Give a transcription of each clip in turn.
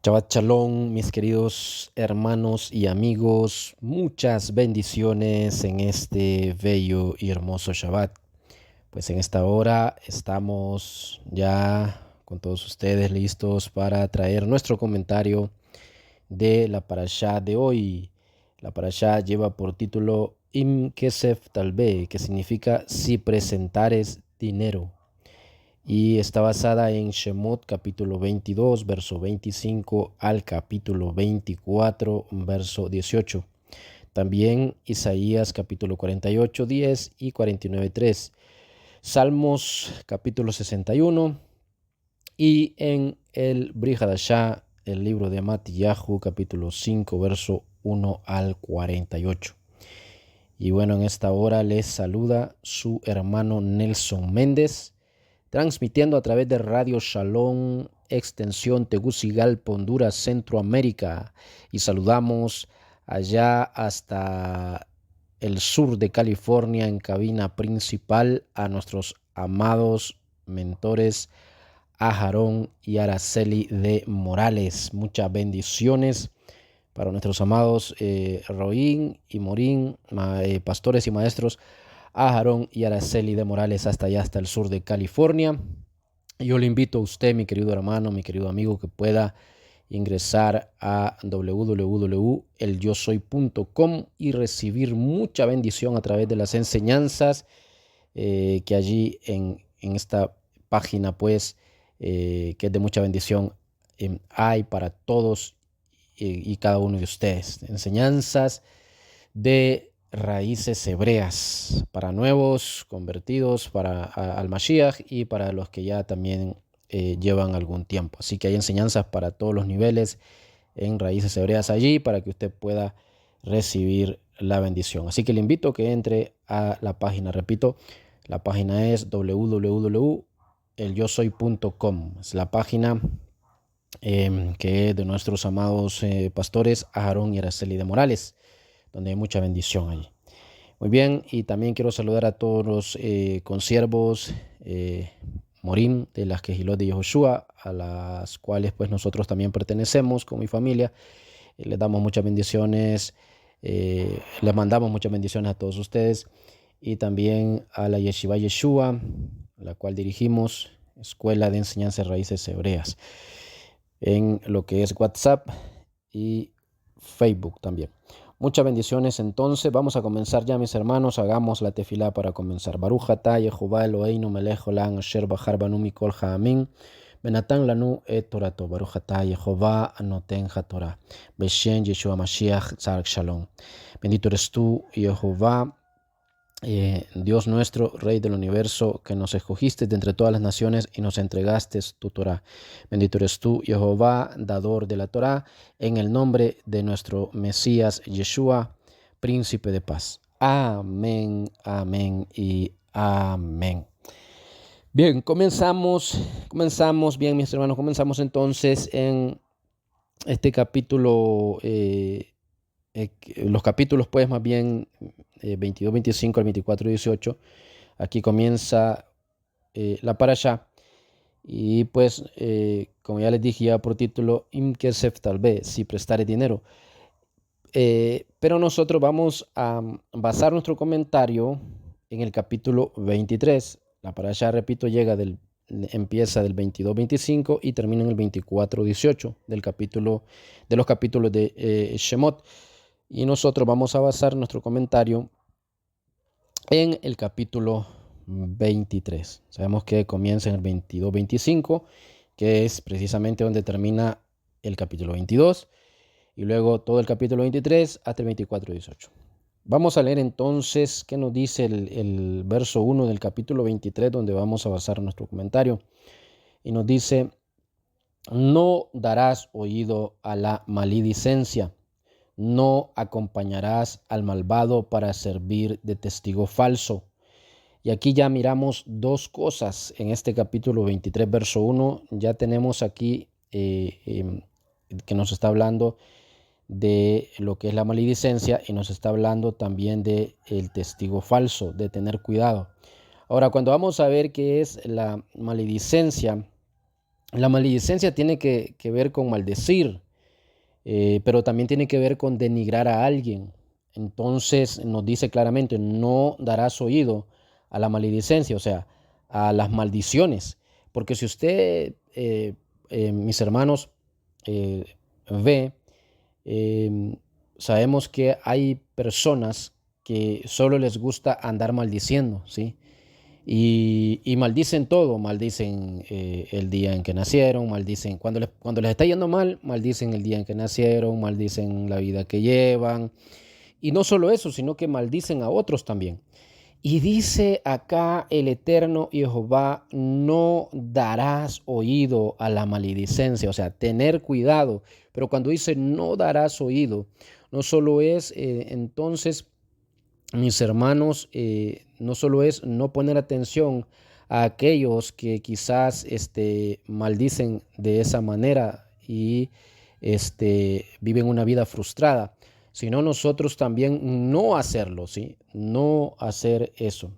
Shabbat Shalom, mis queridos hermanos y amigos, muchas bendiciones en este bello y hermoso Shabbat. Pues en esta hora estamos ya con todos ustedes listos para traer nuestro comentario de la parashá de hoy. La parashá lleva por título Im Kesef Talbe, que significa si presentares dinero. Y está basada en Shemot capítulo 22, verso 25 al capítulo 24, verso 18. También Isaías capítulo 48, 10 y 49, 3. Salmos capítulo 61 y en el Brit Hadashah, el libro de Matillahu capítulo 5, verso 1 al 48. Y bueno, en esta hora les saluda su hermano Nelson Méndez, transmitiendo a través de Radio Shalom, extensión Tegucigalpa, Honduras, Centroamérica. Y saludamos allá hasta el sur de California, en cabina principal, a nuestros amados mentores Aarón y Araceli de Morales. Muchas bendiciones para nuestros amados Roín y Morín, pastores y maestros Aarón y Araceli de Morales hasta allá, hasta el sur de California. Yo le invito a usted, mi querido hermano, mi querido amigo, que pueda ingresar a www.elyosoy.com y recibir mucha bendición a través de las enseñanzas que allí en esta página, pues, que es de mucha bendición, hay para todos y cada uno de ustedes. Enseñanzas de raíces hebreas para nuevos convertidos, para al Mashiach y para los que ya también llevan algún tiempo. Así que hay enseñanzas para todos los niveles en raíces hebreas allí para que usted pueda recibir la bendición. Así que le invito a que entre a la página. Repito, la página es www.elyosoy.com. Es la página que es de nuestros amados pastores Aarón y Araceli de Morales, donde hay mucha bendición allí. Muy bien, y también quiero saludar a todos los consiervos Morim de las Quejilot de Yehoshua, a las cuales pues nosotros también pertenecemos con mi familia. Les damos muchas bendiciones, les mandamos muchas bendiciones a todos ustedes, y también a la Yeshiva Yeshua, la cual dirigimos, Escuela de Enseñanza de Raíces Hebreas, en lo que es WhatsApp y Facebook también. Muchas bendiciones. Entonces vamos a comenzar ya, mis hermanos. Hagamos la tefilá para comenzar. Baruch atah Yehová Eloheinu melech haolam asher bachar banu mikol ha'amim venatan lanu et torato. Baruch atah Yehová noten haTorah beshem Yeshua Mashiach tzar shalom. Bendito eres tú, Jehová, Dios nuestro, Rey del universo, que nos escogiste de entre todas las naciones y nos entregaste tu Torah. Bendito eres tú, Jehová, dador de la Torah, en el nombre de nuestro Mesías Yeshua, príncipe de paz. Amén, amén y amén. Bien, comenzamos bien, mis hermanos, comenzamos entonces en este capítulo, los capítulos pues más bien 22, 25 al 24, 18. Aquí comienza la parashá. Y pues, como ya les dije ya por título, Im Kesef Talbe, si prestare dinero. Pero nosotros vamos a basar nuestro comentario en el capítulo 23. La parashá, repito, empieza del 22, 25 y termina en el 24, 18 de los capítulos de Shemot. Y nosotros vamos a basar nuestro comentario en el capítulo 23. Sabemos que comienza en el 22-25, que es precisamente donde termina el capítulo 22, y luego todo el capítulo 23 hasta el 24-18. Vamos a leer entonces qué nos dice el verso 1 del capítulo 23, donde vamos a basar nuestro comentario. Y nos dice: no darás oído a la maledicencia, no acompañarás al malvado para servir de testigo falso. Y aquí ya miramos dos cosas en este capítulo 23, verso 1. Ya tenemos aquí que nos está hablando de lo que es la maledicencia, y nos está hablando también de el testigo falso, de tener cuidado. Ahora, cuando vamos a ver qué es la maledicencia, La maledicencia tiene que ver con maldecir, pero también tiene que ver con denigrar a alguien. Entonces nos dice claramente, no darás oído a la maledicencia, o sea, a las maldiciones. Porque si usted, mis hermanos, eh, ve, eh, sabemos que hay personas que solo les gusta andar maldiciendo, ¿sí? Y maldicen todo, maldicen el día en que nacieron, maldicen cuando les está yendo mal, maldicen el día en que nacieron, maldicen la vida que llevan. Y no solo eso, sino que maldicen a otros también. Y dice acá el eterno Jehová, no darás oído a la maledicencia, o sea, tener cuidado. Pero cuando dice no darás oído, no solo es entonces, mis hermanos, no solo es no poner atención a aquellos que quizás maldicen de esa manera y viven una vida frustrada, sino nosotros también no hacerlo, ¿sí? No hacer eso.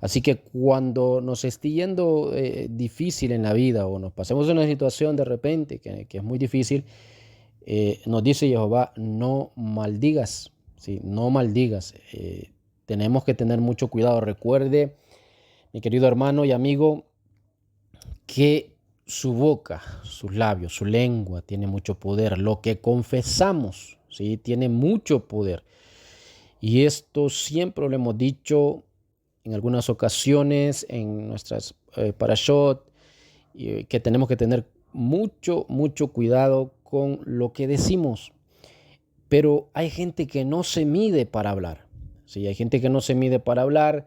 Así que cuando nos esté yendo difícil en la vida o nos pasemos en una situación de repente que es muy difícil, nos dice Jehová, no maldigas, ¿sí? No maldigas. Tenemos que tener mucho cuidado. Recuerde, mi querido hermano y amigo, que su boca, sus labios, su lengua tiene mucho poder. Lo que confesamos, ¿sí? Tiene mucho poder. Y esto siempre lo hemos dicho en algunas ocasiones en nuestras parashot, que tenemos que tener mucho cuidado con lo que decimos. Pero hay gente que no se mide para hablar. Sí, hay gente que no se mide para hablar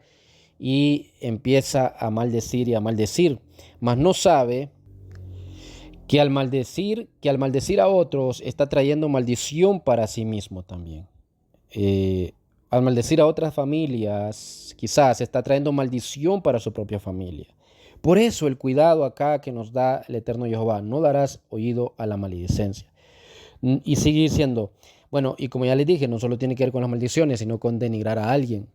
y empieza a maldecir y a maldecir, mas no sabe que al maldecir a otros está trayendo maldición para sí mismo también. Al maldecir a otras familias, quizás está trayendo maldición para su propia familia. Por eso el cuidado acá que nos da el eterno Jehová, no darás oído a la maledicencia. Y sigue diciendo, bueno, y como ya les dije, no solo tiene que ver con las maldiciones, sino con denigrar a alguien.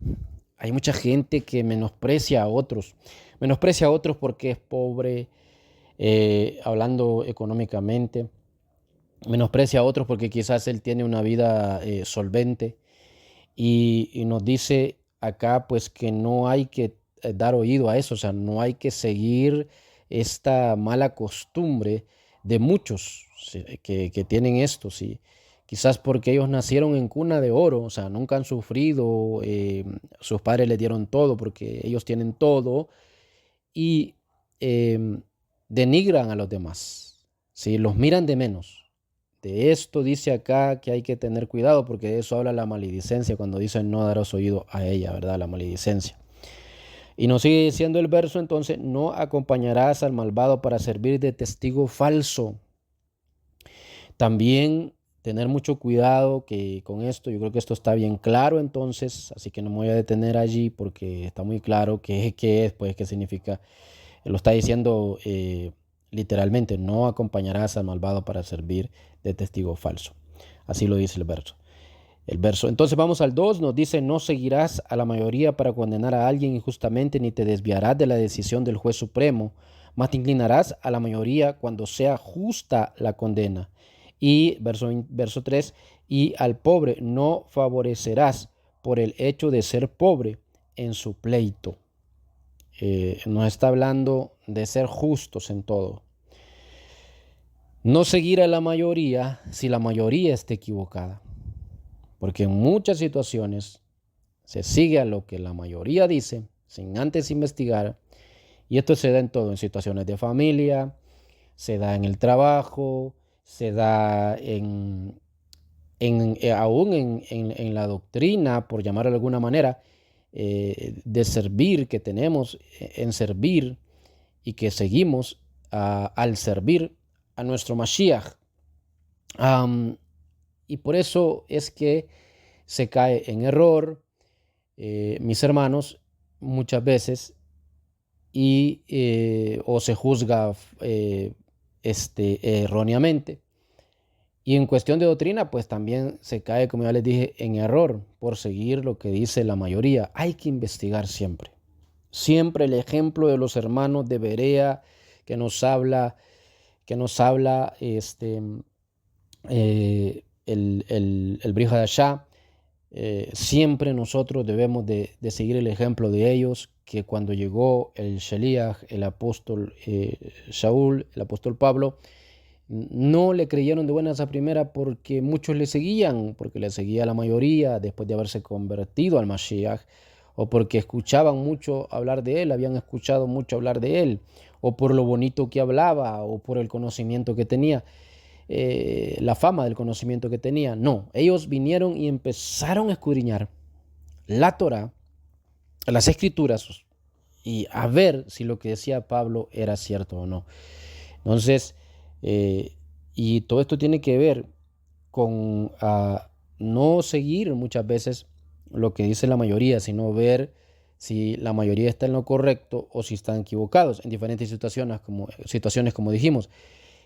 Hay mucha gente que menosprecia a otros porque es pobre, hablando económicamente, menosprecia a otros porque quizás él tiene una vida solvente y nos dice acá pues que no hay que dar oído a eso, o sea, no hay que seguir esta mala costumbre de muchos, ¿sí? Que tienen esto, ¿sí? Quizás porque ellos nacieron en cuna de oro, o sea, nunca han sufrido, sus padres les dieron todo porque ellos tienen todo y eh, denigran a los demás, ¿sí? Los miran de menos. De esto dice acá que hay que tener cuidado porque de eso habla la maledicencia cuando dice no darás oído a ella, ¿verdad? La maledicencia. Y nos sigue diciendo el verso entonces, no acompañarás al malvado para servir de testigo falso. También tener mucho cuidado que con esto, yo creo que esto está bien claro entonces, así que no me voy a detener allí porque está muy claro qué es, pues, qué significa. Lo está diciendo literalmente, no acompañarás al malvado para servir de testigo falso. Así lo dice el verso. Entonces vamos al 2, nos dice, no seguirás a la mayoría para condenar a alguien injustamente, ni te desviarás de la decisión del juez supremo, mas te inclinarás a la mayoría cuando sea justa la condena. Y verso 3, y al pobre no favorecerás por el hecho de ser pobre en su pleito. Nos está hablando de ser justos en todo. No seguir a la mayoría si la mayoría está equivocada. Porque en muchas situaciones se sigue a lo que la mayoría dice sin antes investigar. Y esto se da en todo, en situaciones de familia, se da en el trabajo, se da aún en la doctrina, por llamarlo de alguna manera, de servir que tenemos en servir y que seguimos al servir a nuestro Mashiach. Y por eso es que se cae en error, mis hermanos, muchas veces, y, o se juzga erróneamente. Y en cuestión de doctrina, pues también se cae, como ya les dije, en error por seguir lo que dice la mayoría. Hay que investigar siempre. Siempre el ejemplo de los hermanos de Berea que nos habla que nos habla el Brit Hadashah. Siempre nosotros debemos de seguir el ejemplo de ellos, que cuando llegó el Shaliach, el apóstol Shaul, el apóstol Pablo, no le creyeron de buenas a primera porque muchos le seguían, porque le seguía la mayoría después de haberse convertido al Mashiach, o porque escuchaban mucho hablar de él, habían escuchado mucho hablar de él, o por lo bonito que hablaba, o por el conocimiento que tenía, la fama del conocimiento que tenía. No, ellos vinieron y empezaron a escudriñar la Torá, las escrituras, y a ver si lo que decía Pablo era cierto o no. Entonces, y todo esto tiene que ver con no seguir muchas veces lo que dice la mayoría, sino ver si la mayoría está en lo correcto o si están equivocados en diferentes situaciones como dijimos,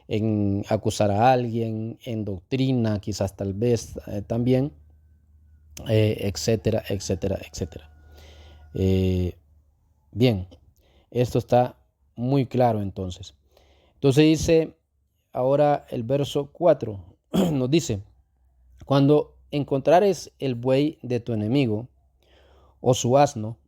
en acusar a alguien, en doctrina, quizás tal vez también, etcétera, etcétera, etcétera. Bien, esto está muy claro entonces. Entonces dice ahora el verso 4, nos dice: cuando encontrares el buey de tu enemigo o su asno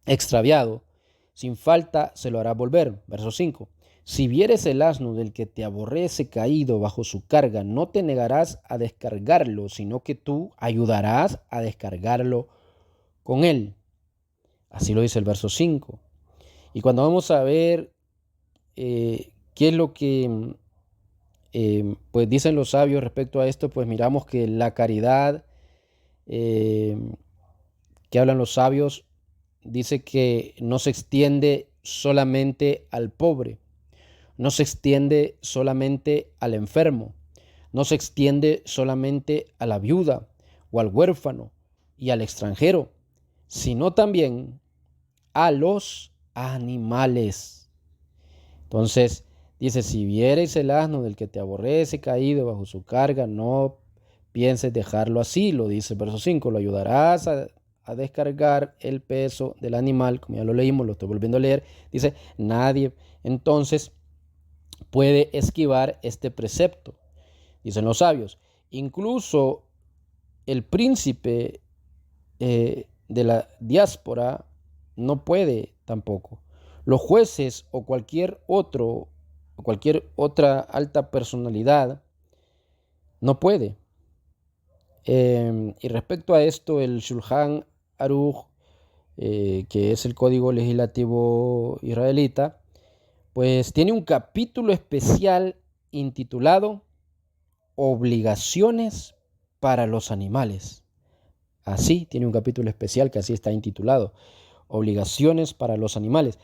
extraviado, sin falta se lo hará volver. Verso 5. Si vieres el asno del que te aborrece caído bajo su carga, no te negarás a descargarlo, sino que tú ayudarás a descargarlo con él. Así lo dice el verso 5. Y cuando vamos a ver qué es lo que pues dicen los sabios respecto a esto, pues miramos que la caridad que hablan los sabios dice que no se extiende solamente al pobre, no se extiende solamente al enfermo, no se extiende solamente a la viuda o al huérfano y al extranjero, sino también a los animales. Entonces dice: si vieres el asno del que te aborrece caído bajo su carga, no pienses dejarlo así, lo dice el verso 5, lo ayudarás a descargar el peso del animal, como ya lo leímos, lo estoy volviendo a leer. Dice: nadie entonces puede esquivar este precepto, dicen los sabios. Incluso el príncipe de la diáspora no puede tampoco. Los jueces o cualquier otra alta personalidad no puede. Y respecto a esto, el Shulchan Aruch, que es el código legislativo israelita, pues tiene un capítulo especial intitulado Obligaciones para los animales. Así, tiene un capítulo especial que así está intitulado, Obligaciones para los animales.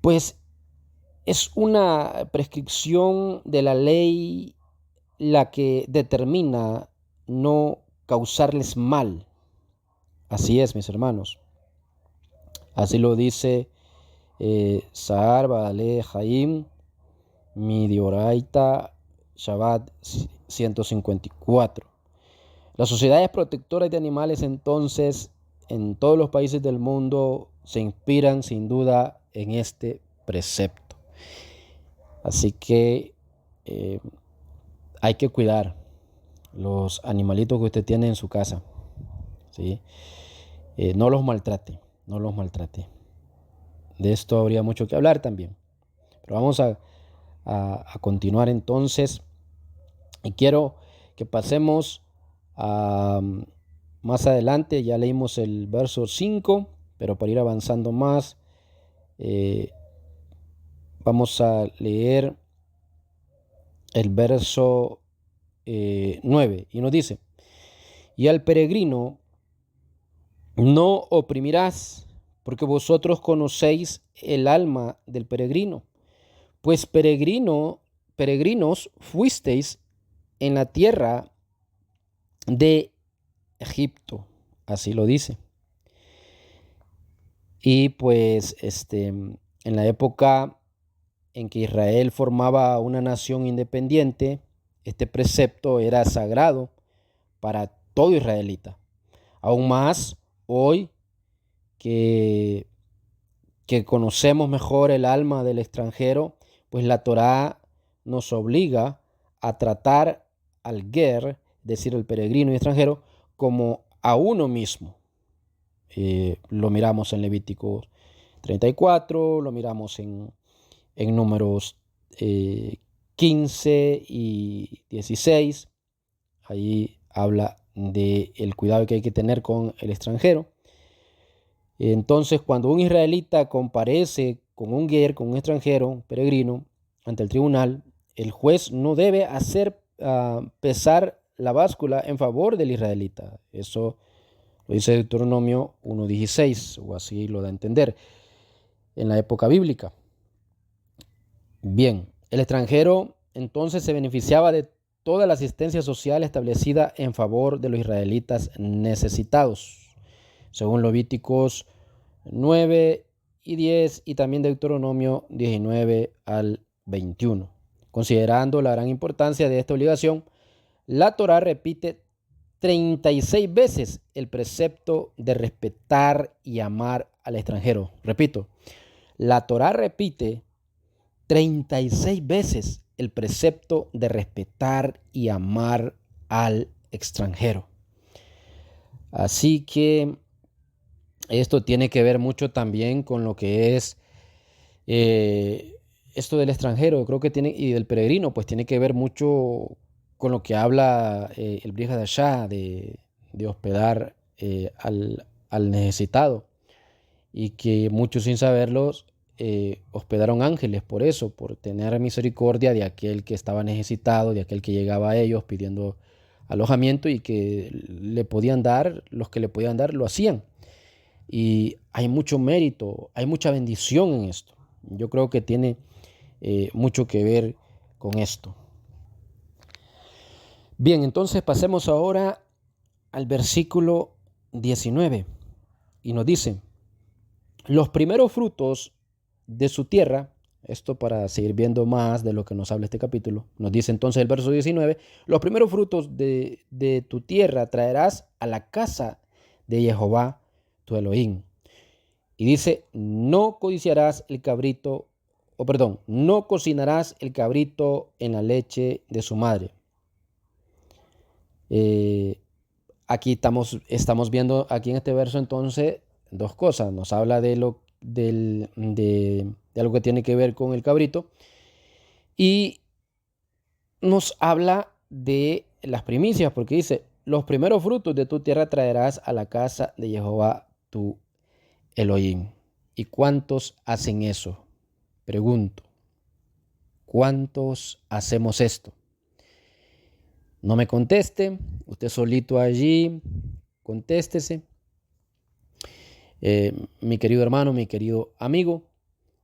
Pues es una prescripción de la ley la que determina no causarles mal. Así es, mis hermanos. Así lo dice Sahar Baale Haim Midioraita Shabbat 154. Las sociedades protectoras de animales entonces en todos los países del mundo se inspiran sin duda en este precepto. Así que hay que cuidar los animalitos que usted tiene en su casa, ¿sí? No los maltrate, no los maltrate. De esto habría mucho que hablar también. Pero vamos a continuar entonces. Y quiero que pasemos a más adelante. Ya leímos el verso 5, pero para ir avanzando más, vamos a leer el verso 9. Y nos dice: y al peregrino no oprimirás, porque vosotros conocéis el alma del peregrino, pues peregrinos fuisteis en la tierra de Egipto. Así lo dice. Y pues en la época en que Israel formaba una nación independiente, este precepto era sagrado para todo israelita. Aún más hoy que conocemos mejor el alma del extranjero, pues la Torá nos obliga a tratar al ger, es decir, el peregrino y extranjero, como a uno mismo. Lo miramos en Levítico 34, lo miramos en Números 15 y 16. Ahí habla del cuidado que hay que tener con el extranjero. Entonces, cuando un israelita comparece con un ger, con un extranjero, peregrino, ante el tribunal, el juez no debe hacer pesar la báscula en favor del israelita. Eso lo dice Deuteronomio 1:16, o así lo da a entender en la época bíblica. Bien, el extranjero entonces se beneficiaba de toda la asistencia social establecida en favor de los israelitas necesitados, según Levíticos 9 y 10 y también Deuteronomio 19 al 21. Considerando la gran importancia de esta obligación, la Torá repite 36 veces el precepto de respetar y amar al extranjero. Repito, la Torá repite 36 veces el precepto de respetar y amar al extranjero. Así que esto tiene que ver mucho también con lo que es esto del extranjero, creo que tiene, y del peregrino, pues tiene que ver mucho con lo que habla el Brit Hadashah de hospedar al necesitado, y que muchos sin saberlos hospedaron ángeles por eso, por tener misericordia de aquel que estaba necesitado, de aquel que llegaba a ellos pidiendo alojamiento y que le podían dar, los que le podían dar lo hacían. Y hay mucho mérito, hay mucha bendición en esto. Yo creo que tiene mucho que ver con esto. Bien, entonces pasemos ahora al versículo 19 y nos dice: los primeros frutos de su tierra, esto para seguir viendo más de lo que nos habla este capítulo, nos dice entonces el verso 19, los primeros frutos de tu tierra traerás a la casa de Jehová tu Elohim. Y dice, no codiciarás el cabrito, no cocinarás el cabrito en la leche de su madre. Aquí estamos viendo aquí en este verso entonces dos cosas. Nos habla de algo que tiene que ver con el cabrito y nos habla de las primicias, porque dice, los primeros frutos de tu tierra traerás a la casa de Jehová tu Elohim. ¿Y cuántos hacen eso? Pregunto, ¿cuántos hacemos esto? No me conteste, usted solito allí, contéstese. Mi querido hermano, mi querido amigo,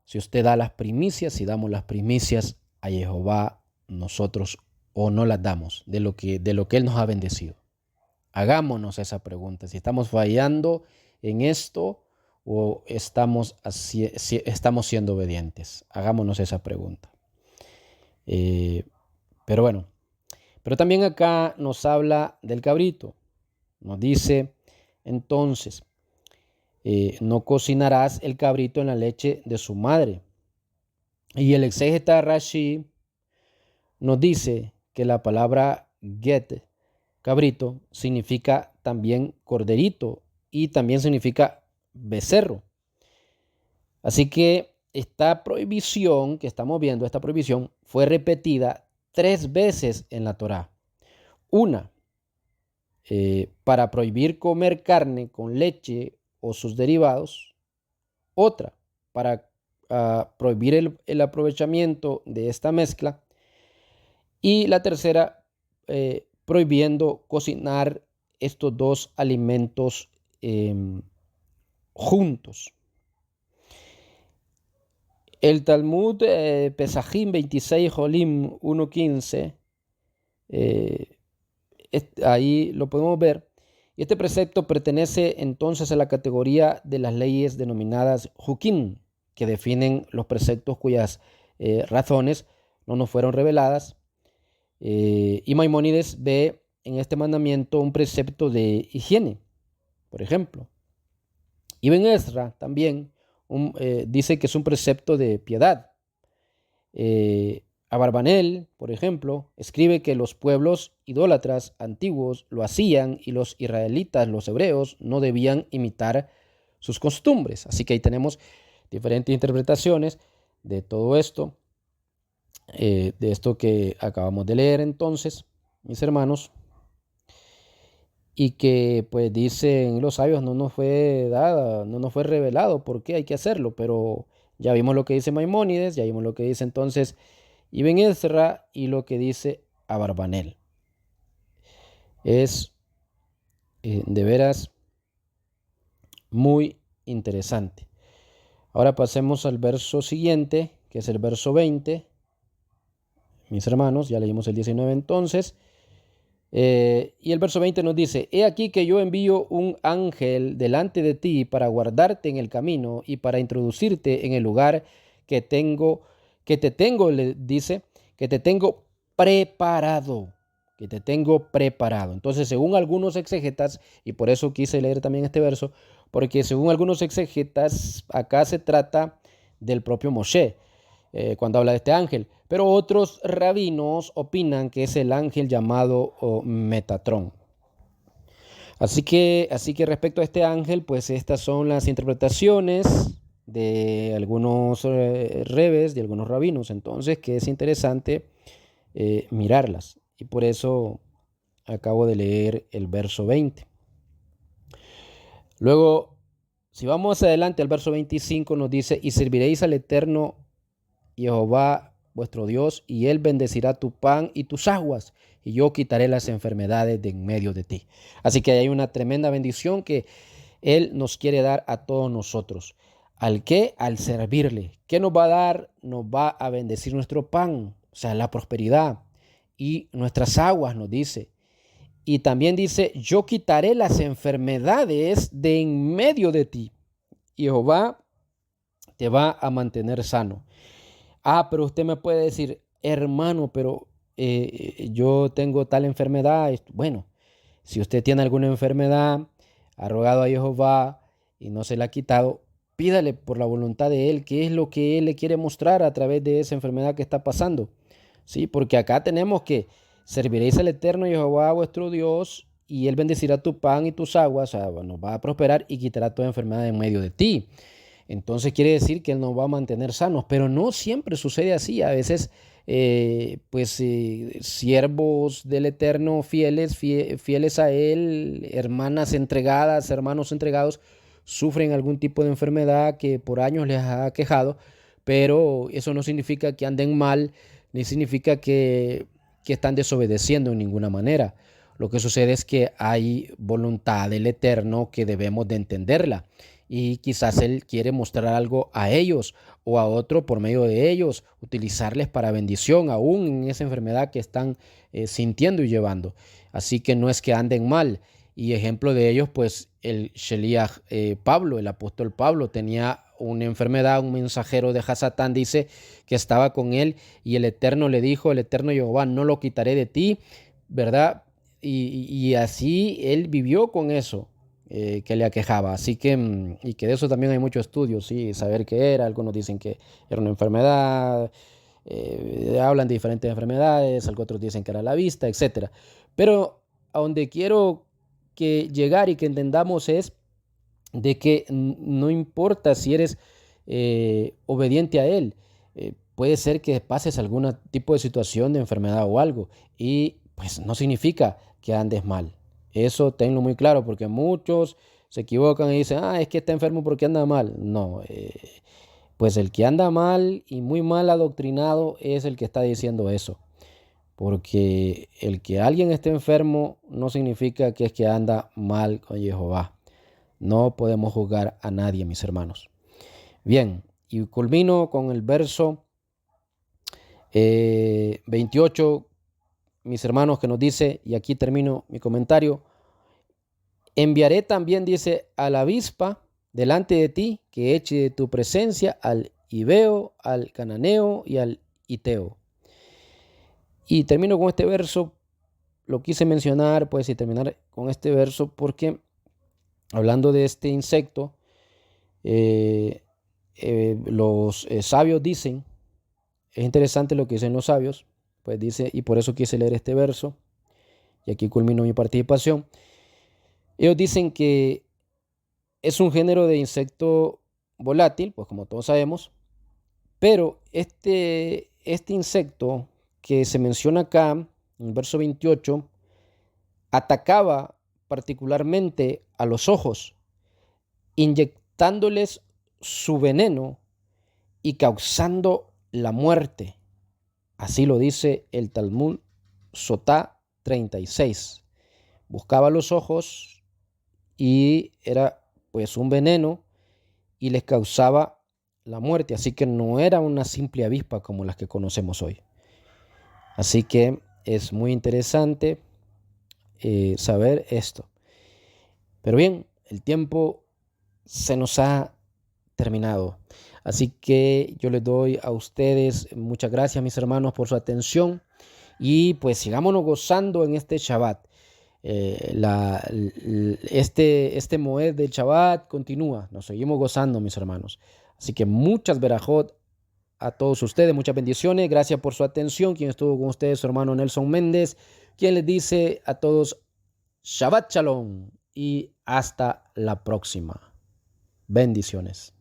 si usted da las primicias, si damos las primicias a Jehová, nosotros o no las damos de lo que Él nos ha bendecido. Hagámonos esa pregunta, si estamos fallando en esto o estamos siendo obedientes. Hagámonos esa pregunta. Pero bueno, pero también acá nos habla del cabrito. Nos dice, entonces, no cocinarás el cabrito en la leche de su madre. Y el exégeta Rashi nos dice que la palabra get, cabrito, significa también corderito y también significa becerro. Así que esta prohibición que estamos viendo, esta prohibición fue repetida 3 veces en la Torá. Una, para prohibir comer carne con leche o sus derivados. Otra, para prohibir el aprovechamiento de esta mezcla. Y la tercera, prohibiendo cocinar estos dos alimentos juntos. El Talmud Pesajim 26, Jolim 1:15, ahí lo podemos ver. Y este precepto pertenece entonces a la categoría de las leyes denominadas Jukim, que definen los preceptos cuyas razones no nos fueron reveladas. Y Maimónides ve en este mandamiento un precepto de higiene, por ejemplo. Ibn Ezra también dice que es un precepto de piedad. Abarbanel, por ejemplo, escribe que los pueblos idólatras antiguos lo hacían y los israelitas, los hebreos, no debían imitar sus costumbres. Así que ahí tenemos diferentes interpretaciones de todo esto, de esto que acabamos de leer entonces, mis hermanos, y que pues dicen los sabios no nos fue dada, no nos fue revelado por qué hay que hacerlo, pero ya vimos lo que dice Maimónides, ya vimos lo que dice entonces Ibn Ezra y lo que dice Abarbanel. Es de veras muy interesante. Ahora pasemos al verso siguiente, que es el verso 20. Mis hermanos, ya leímos el 19 entonces. Y el verso 20 nos dice: He aquí que yo envío un ángel delante de ti para guardarte en el camino y para introducirte en el lugar que te tengo, le dice, que te tengo preparado, que te tengo preparado. Entonces, según algunos exegetas, y por eso quise leer también este verso, porque según algunos exegetas, acá se trata del propio Moshe, cuando habla de este ángel. Pero otros rabinos opinan que es el ángel llamado Metatrón. Así que respecto a este ángel, pues estas son las interpretaciones de algunos rebes, de algunos rabinos. Entonces, que es interesante mirarlas. Y por eso acabo de leer el verso 20. Luego, si vamos adelante al verso 25, nos dice: Y serviréis al Eterno Jehová vuestro Dios, y él bendecirá tu pan y tus aguas, y yo quitaré las enfermedades de en medio de ti. Así que hay una tremenda bendición que él nos quiere dar a todos nosotros. ¿Al qué? Al servirle. ¿Qué nos va a dar? Nos va a bendecir nuestro pan, o sea, la prosperidad, y nuestras aguas, nos dice. Y también dice: yo quitaré las enfermedades de en medio de ti. Y Jehová te va a mantener sano. Pero usted me puede decir: hermano, pero yo tengo tal enfermedad. Bueno, si usted tiene alguna enfermedad, ha rogado a Jehová y no se la ha quitado, pídale por la voluntad de Él qué es lo que Él le quiere mostrar a través de esa enfermedad que está pasando. Sí, porque acá tenemos que serviréis al Eterno Jehová vuestro Dios, y Él bendecirá tu pan y tus aguas, o sea, nos va a prosperar y quitará toda enfermedad en medio de ti. Entonces quiere decir que Él nos va a mantener sanos, pero no siempre sucede así. A veces, siervos del Eterno, fieles a Él, hermanas entregadas, hermanos entregados, sufren algún tipo de enfermedad que por años les ha quejado, pero eso no significa que anden mal, ni significa que están desobedeciendo en ninguna manera. Lo que sucede es que hay voluntad del Eterno que debemos de entenderla, y quizás Él quiere mostrar algo a ellos o a otro por medio de ellos, utilizarles para bendición aún en esa enfermedad que están sintiendo y llevando. Así que no es que anden mal. Y ejemplo de ellos, pues el Sheliach Pablo, el apóstol Pablo, tenía una enfermedad. Un mensajero de Hasatán dice que estaba con él, y el Eterno le dijo: el Eterno Jehová no lo quitaré de ti, ¿verdad? Y así él vivió con eso que le aquejaba. Así que, y que de eso también hay muchos estudios, ¿sí? Saber qué era. Algunos dicen que era una enfermedad, hablan de diferentes enfermedades, otros dicen que era la vista, etcétera. Pero a donde quiero que llegar y que entendamos es de que no importa si eres obediente a Él, puede ser que pases algún tipo de situación de enfermedad o algo, y pues no significa que andes mal. Eso tenlo muy claro, porque muchos se equivocan y dicen: es que está enfermo porque anda mal. No, pues el que anda mal y muy mal adoctrinado es el que está diciendo eso. Porque el que alguien esté enfermo no significa que es que anda mal con Jehová. No podemos juzgar a nadie, mis hermanos. Bien, y culmino con el verso 28, mis hermanos, que nos dice, y aquí termino mi comentario: enviaré también, dice, a la avispa delante de ti, que eche de tu presencia al Hiveo, al Cananeo y al Hiteo. Y termino con este verso. Lo quise mencionar, pues, y terminar con este verso porque, hablando de este insecto, los sabios dicen Es interesante lo que dicen los sabios, pues dice, y por eso quise leer este verso, y aquí culmino mi participación. Ellos dicen que es un género de insecto volátil, pues como todos sabemos, pero este insecto que se menciona acá, en el verso 28, atacaba particularmente a los ojos, inyectándoles su veneno y causando la muerte. Así lo dice el Talmud Sotá 36. Buscaba los ojos y era pues un veneno y les causaba la muerte. Así que no era una simple avispa como las que conocemos hoy. Así que es muy interesante saber esto. Pero bien, el tiempo se nos ha terminado. Así que yo les doy a ustedes muchas gracias, mis hermanos, por su atención. Y pues sigámonos gozando en este Shabbat. Este Moed del Shabbat continúa. Nos seguimos gozando, mis hermanos. Así que muchas verajot a todos ustedes, muchas bendiciones. Gracias por su atención. Quien estuvo con ustedes, su hermano Nelson Méndez, quien les dice a todos Shabbat Shalom y hasta la próxima. Bendiciones.